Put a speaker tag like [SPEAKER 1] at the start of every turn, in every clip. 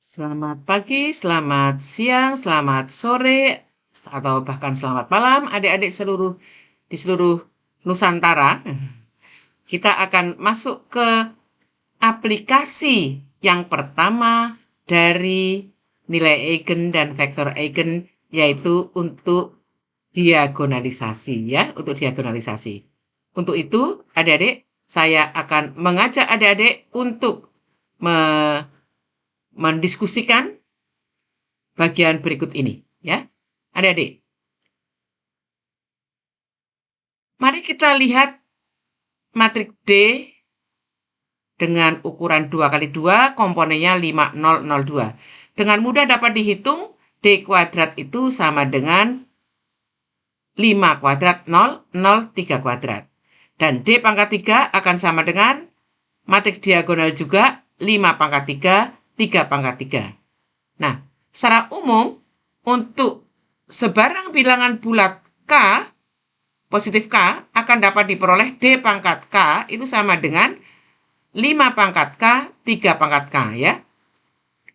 [SPEAKER 1] Selamat pagi, selamat siang, selamat sore, atau bahkan selamat malam adik-adik di seluruh Nusantara. Kita akan masuk ke aplikasi yang pertama dari nilai eigen dan vektor eigen, yaitu untuk diagonalisasi ya, untuk diagonalisasi. Untuk itu, adik-adik, saya akan mengajak adik-adik untuk mendiskusikan bagian berikut ini, ya. Adik-adik, mari kita lihat matriks D dengan ukuran 2x2, komponennya 5002. Dengan mudah dapat dihitung, D kuadrat itu sama dengan 5 kuadrat 3 kuadrat. Dan D pangkat 3 akan sama dengan matriks diagonal juga 5 pangkat 3, 3 pangkat 3. Nah, secara umum, untuk sebarang bilangan bulat K, positif K, akan dapat diperoleh D pangkat K itu sama dengan 5 pangkat K, 3 pangkat K, ya.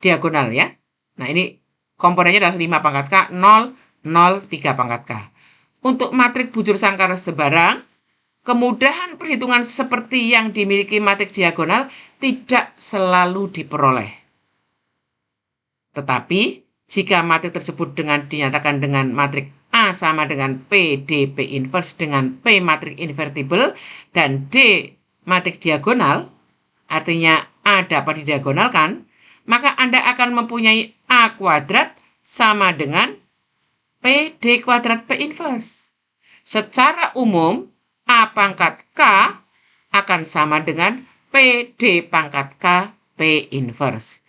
[SPEAKER 1] Diagonal, ya. Nah, ini komponennya adalah 5 pangkat K, 0, 0, 3 pangkat K. Untuk matriks bujur sangkar sebarang, kemudahan perhitungan seperti yang dimiliki matriks diagonal tidak selalu diperoleh. Tetapi, jika matriks tersebut dinyatakan dengan matriks A sama dengan P, D, P inverse dengan P matriks invertible, dan D matriks diagonal, artinya A dapat didiagonalkan, maka Anda akan mempunyai A kuadrat sama dengan P, D kuadrat P inverse. Secara umum, A pangkat K akan sama dengan P, D pangkat K, P inverse.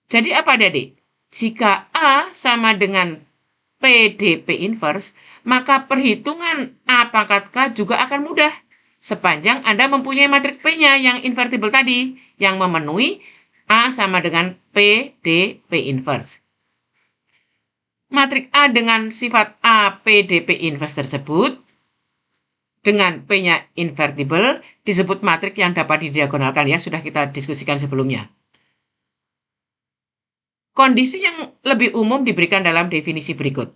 [SPEAKER 1] Jadi apa adik? Jika A sama dengan P, D, P inverse, maka perhitungan A pangkat K juga akan mudah. Sepanjang Anda mempunyai matriks P-nya yang invertible tadi, yang memenuhi A sama dengan P, D, P inverse. Matriks A dengan sifat A, P, D, P inverse tersebut, dengan P-nya invertible, disebut matriks yang dapat didiagonalkan, ya, sudah kita diskusikan sebelumnya. Kondisi yang lebih umum diberikan dalam definisi berikut.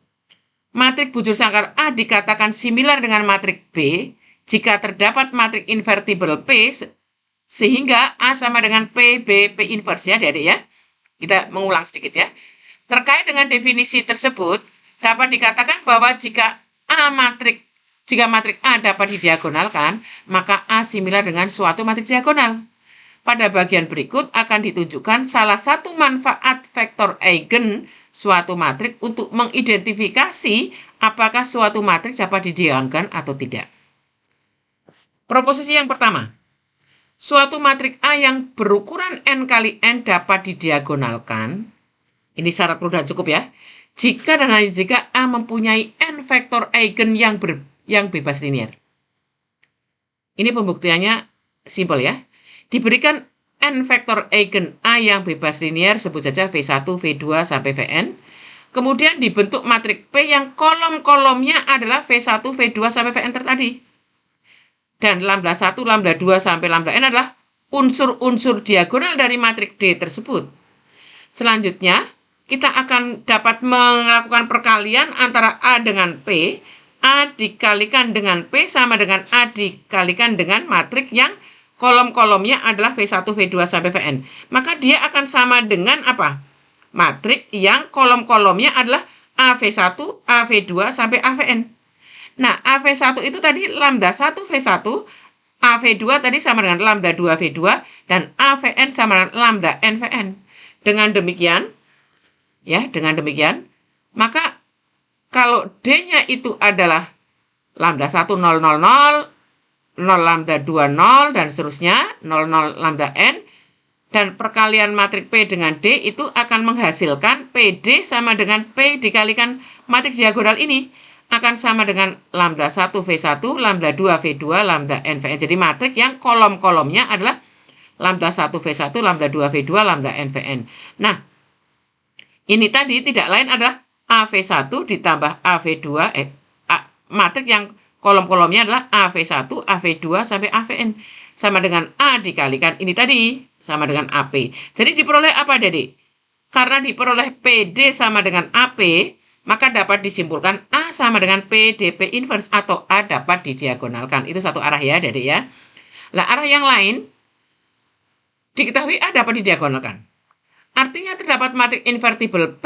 [SPEAKER 1] Matriks bujur sangkar A dikatakan similar dengan matriks B jika terdapat matriks invertible P sehingga A sama dengan P, B, P inverse, ya adik-adik, ya. Kita mengulang sedikit, ya. Terkait dengan definisi tersebut, dapat dikatakan bahwa jika matriks A dapat didiagonalkan, maka A similar dengan suatu matriks diagonal. Pada bagian berikut akan ditunjukkan salah satu manfaat vektor eigen suatu matriks untuk mengidentifikasi apakah suatu matriks dapat didiagonalkan atau tidak. Proposisi yang pertama, suatu matriks A yang berukuran n kali n dapat didiagonalkan. Ini syarat perlu dan cukup, ya. Jika dan hanya jika A mempunyai n vektor eigen yang bebas linear. Ini pembuktiannya simpel, ya. Diberikan n vektor eigen A yang bebas linear, sebut saja V1, V2, sampai Vn. Kemudian dibentuk matriks P yang kolom-kolomnya adalah V1, V2, sampai Vn tadi. Dan lambda 1, lambda 2, sampai lambda n adalah unsur-unsur diagonal dari matriks D tersebut. Selanjutnya, kita akan dapat melakukan perkalian antara A dengan P. A dikalikan dengan P sama dengan A dikalikan dengan matriks yang kolom-kolomnya adalah V1, V2, sampai Vn. Maka dia akan sama dengan apa? Matriks yang kolom-kolomnya adalah AV1, AV2, sampai AVN. Nah, AV1 itu tadi lambda 1 V1, AV2 tadi sama dengan lambda 2 V2, dan AVN sama dengan lambda n Vn. Dengan demikian, maka kalau D-nya itu adalah lambda 1, 0, 0, 0, 0 lambda 2, 0, dan seterusnya, 0, 0 lambda n, dan perkalian matriks P dengan D itu akan menghasilkan PD sama dengan P dikalikan matriks diagonal ini, akan sama dengan lambda 1 V1, lambda 2 V2, lambda n Vn. Jadi matriks yang kolom-kolomnya adalah lambda 1 V1, lambda 2 V2, lambda n Vn. Nah, ini tadi tidak lain adalah AV1 ditambah AV2, matriks yang kolom-kolomnya adalah AV1, AV2, sampai AVN. Sama dengan A dikalikan ini tadi, sama dengan AP. Jadi diperoleh apa, adik? Karena diperoleh PD sama dengan AP, maka dapat disimpulkan A sama dengan PDP inverse atau A dapat didiagonalkan. Itu satu arah ya, Adik ya. Nah, arah yang lain, diketahui A dapat didiagonalkan. Artinya terdapat matrik invertible P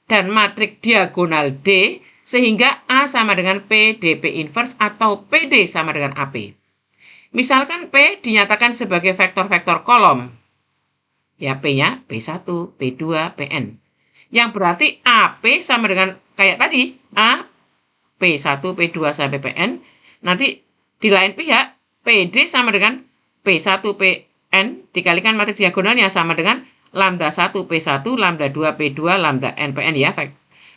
[SPEAKER 1] dan matrik diagonal D, sehingga A sama dengan PDP inverse atau PD sama dengan AP. Misalkan P dinyatakan sebagai vektor-vektor kolom. Ya, P-nya P1, P2, Pn. Yang berarti AP sama dengan kayak tadi, A, P1, P2 sampai Pn. Nanti di lain pihak, PD sama dengan P1, Pn dikalikan matrik diagonalnya sama dengan lambda 1 P1, lambda 2 P2, lambda n Pn ya.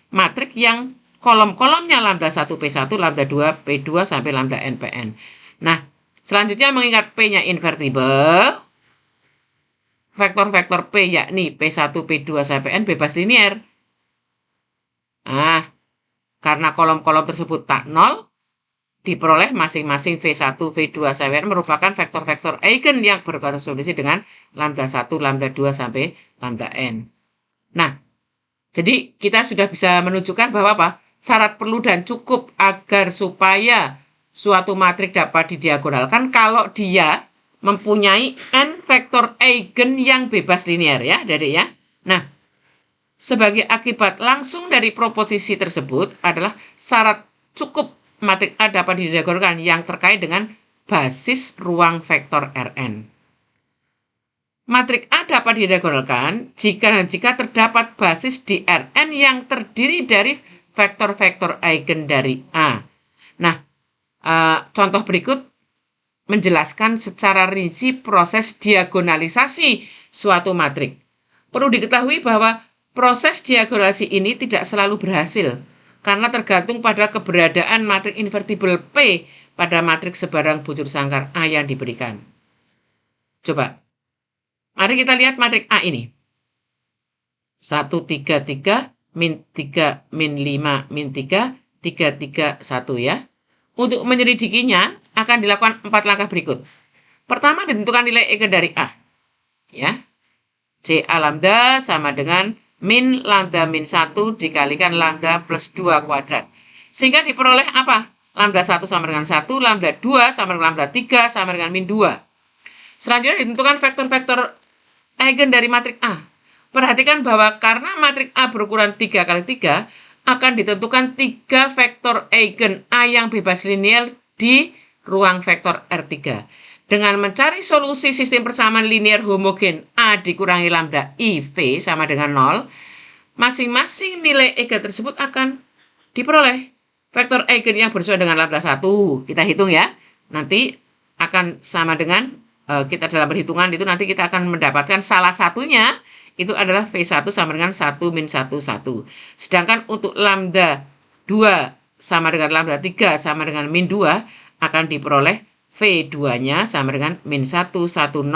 [SPEAKER 1] Matrik yang kolom-kolomnya lambda 1 P1, lambda 2 P2 sampai lambda n Pn. Nah, selanjutnya mengingat P-nya invertible, vektor-vektor P yakni P1, P2 sampai Pn bebas linear. Nah, karena kolom-kolom tersebut tak nol, diperoleh masing-masing V1, V2 sampai N merupakan vektor-vektor eigen yang berkorespondisi dengan lambda 1, lambda 2 sampai lambda N. Nah, jadi kita sudah bisa menunjukkan bahwa apa? Syarat perlu dan cukup agar supaya suatu matrik dapat didiagonalkan kalau dia mempunyai n vektor eigen yang bebas linear ya, Adik ya. Nah, sebagai akibat langsung dari proposisi tersebut adalah syarat cukup matrik A dapat didiagonalkan yang terkait dengan basis ruang vektor Rn. Matrik A dapat didiagonalkan jika terdapat basis di Rn yang terdiri dari vektor-vektor eigen dari A. Nah, contoh berikut menjelaskan secara rinci proses diagonalisasi suatu matrik. Perlu diketahui bahwa proses diagonalisasi ini tidak selalu berhasil, karena tergantung pada keberadaan matrik invertible P pada matrik sebarang bujur sangkar A yang diberikan. Coba, mari kita lihat matrik A ini. 1, 3, 3, min 3, min 5, min 3, 3, 3, 1 ya. Untuk menyelidikinya akan dilakukan 4 langkah berikut. Pertama, ditentukan nilai eigen dari A. Ya. CA lambda sama dengan min lambda min 1 dikalikan lambda plus 2 kuadrat. Sehingga diperoleh apa? Lambda 1 sama dengan 1, lambda 2 sama dengan lambda 3 sama dengan min 2. Selanjutnya ditentukan vektor-vektor eigen dari matrik A. Perhatikan bahwa karena matrik A berukuran 3 kali 3, akan ditentukan 3 vektor eigen A yang bebas linear di ruang vektor R3. Dengan mencari solusi sistem persamaan linear homogen A dikurangi lambda IV sama dengan 0, masing-masing nilai eigen tersebut akan diperoleh. Vektor eigen yang bersesuaian dengan lambda 1, kita hitung ya. Nanti akan sama dengan, kita dalam perhitungan itu nanti kita akan mendapatkan salah satunya, itu adalah V1 sama dengan 1 min 1, 1. Sedangkan untuk lambda 2 sama dengan lambda 3 sama dengan min 2, akan diperoleh V2-nya sama dengan min 1, 1, 0,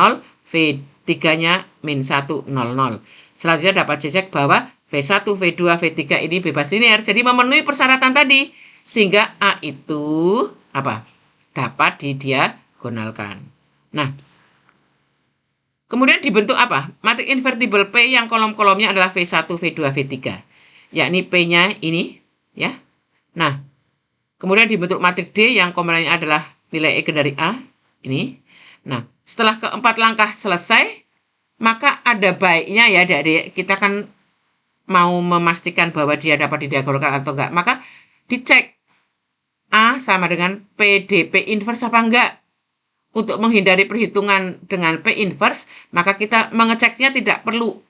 [SPEAKER 1] V3-nya min 1, 0, 0. Selanjutnya dapat dicek bahwa V1, V2, V3 ini bebas linear, jadi memenuhi persyaratan tadi, sehingga A itu apa? Dapat didiagonalkan. Nah, kemudian dibentuk apa? Matrik invertible P yang kolom-kolomnya adalah V1, V2, V3. Yakni P-nya ini, ya. Nah, kemudian dibentuk matrik D yang komponennya adalah nilai eigen dari A, ini. Nah, setelah keempat langkah selesai, maka ada baiknya ya, Adik-adik, kita kan mau memastikan bahwa dia dapat didiagonalkan atau enggak. Maka dicek A sama dengan PDP inverse apa enggak. Untuk menghindari perhitungan dengan P inverse, maka kita mengeceknya tidak perlu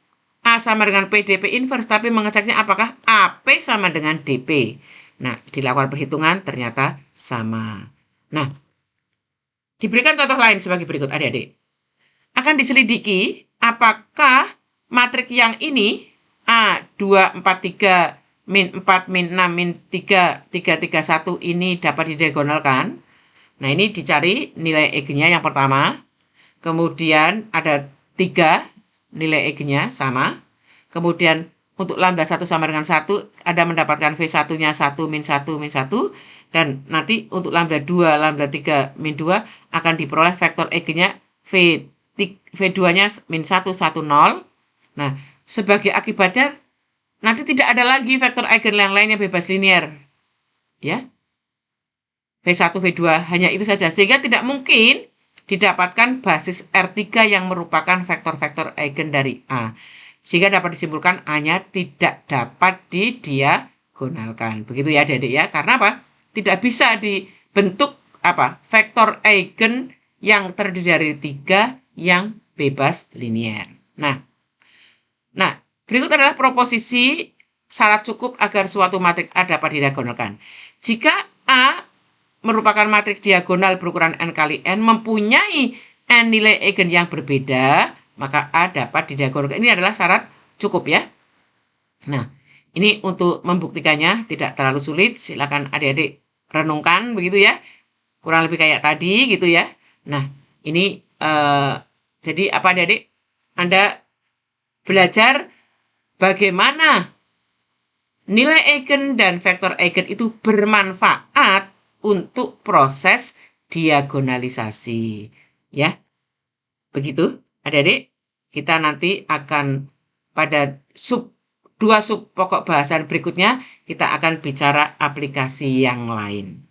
[SPEAKER 1] A sama dengan PDP inverse, tapi mengeceknya apakah AP sama dengan DP. Nah, dilakukan perhitungan ternyata sama. Nah, diberikan contoh lain sebagai berikut, adik-adik. Akan diselidiki apakah matrik yang ini A, 2, 4, 3, min 4, min 6, min 3, 3, 3, 1 ini dapat didiagonalkan. Nah, ini dicari nilai eigennya yang pertama. Kemudian ada 3 nilai eigennya sama. Kemudian untuk lambda 1 sama dengan 1, ada mendapatkan V1-nya 1, min 1, min 1. Dan nanti untuk lambda 2, lambda 3, min 2 akan diperoleh vektor eigennya V2-nya min 1, 1, 0. Nah, sebagai akibatnya nanti tidak ada lagi vektor eigen yang lain yang bebas linier. Ya. V1, V2 hanya itu saja. Sehingga tidak mungkin didapatkan basis R3 yang merupakan vektor-vektor eigen dari A. Sehingga dapat disimpulkan A-nya tidak dapat didiagonalkan. Begitu ya adik-adik ya. Karena apa? Tidak bisa dibentuk vektor eigen yang terdiri dari 3 yang bebas linier. Nah, berikut adalah proposisi syarat cukup agar suatu matriks A dapat didiagonalkan. Jika A merupakan matriks diagonal berukuran n kali n mempunyai n nilai eigen yang berbeda, maka A dapat didiagonalkan. Ini adalah syarat cukup ya. Nah, ini untuk membuktikannya tidak terlalu sulit. Silakan adik-adik renungkan begitu ya. Kurang lebih kayak tadi gitu ya. Nah, ini jadi apa adik-adik? Anda belajar bagaimana nilai eigen dan vektor eigen itu bermanfaat untuk proses diagonalisasi. Ya, begitu adik-adik. Kita nanti akan pada 2 sub pokok bahasan berikutnya, kita akan bicara aplikasi yang lain.